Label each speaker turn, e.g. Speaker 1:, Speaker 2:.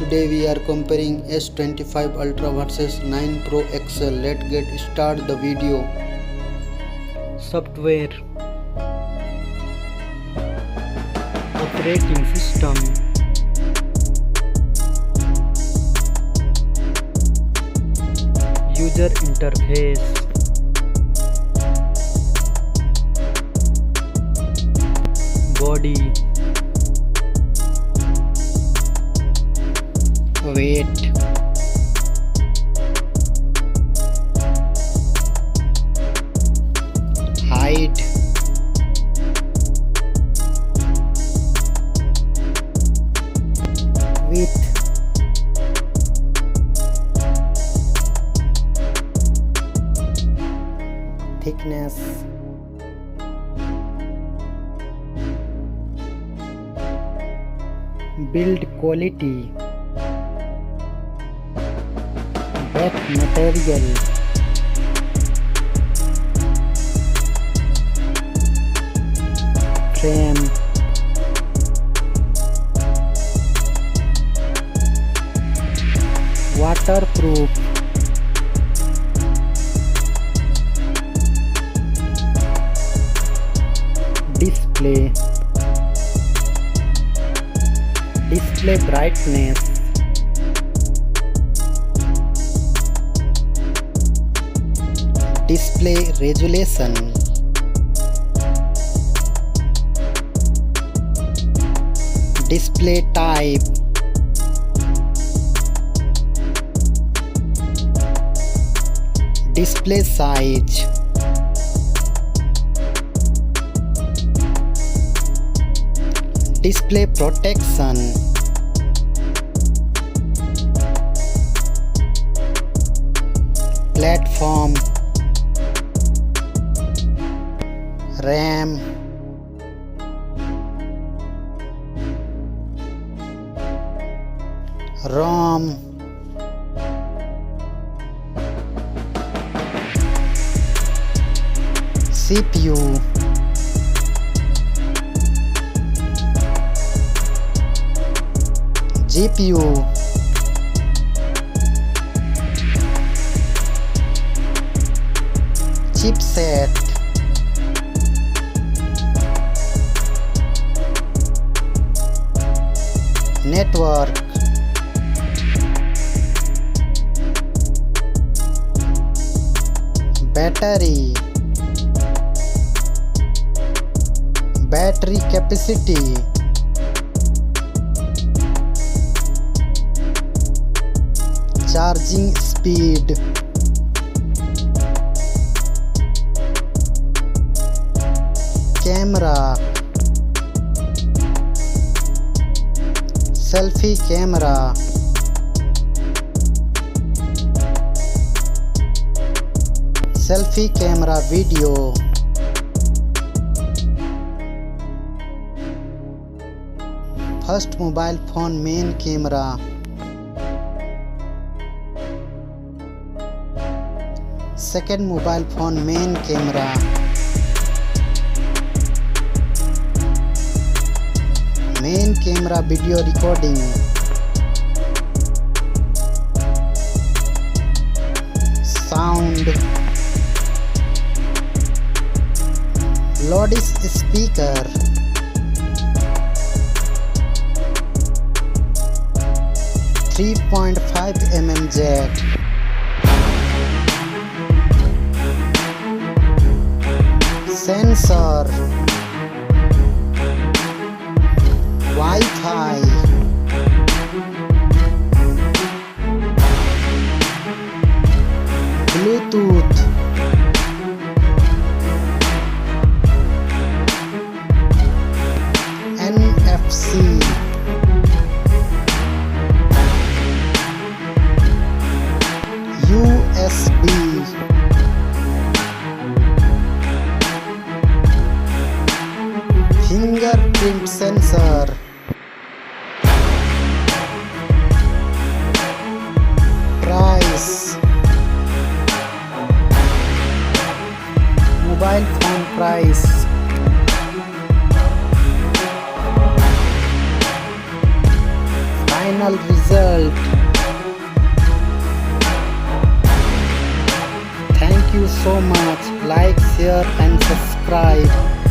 Speaker 1: Today we are comparing S25 Ultra versus 9 Pro XL. Let's get start the video.
Speaker 2: Software, operating system, user interface, body,
Speaker 1: Weight, height, width, thickness,
Speaker 2: build quality,
Speaker 1: back material,
Speaker 2: frame,
Speaker 1: waterproof,
Speaker 2: display,
Speaker 1: display brightness, display resolution, display type, display size, display protection, platform, RAM, ROM, CPU, GPU, chipset, network, battery, battery capacity, charging speed, camera, selfie camera, selfie camera video, first mobile phone main camera, second mobile phone main camera, main camera video recording, sound, loudspeaker, .5 jack, sensor, Wi-Fi, Bluetooth, NFC, USB, fingerprint sensor, price, final result. Thank you so much. Like, share and subscribe.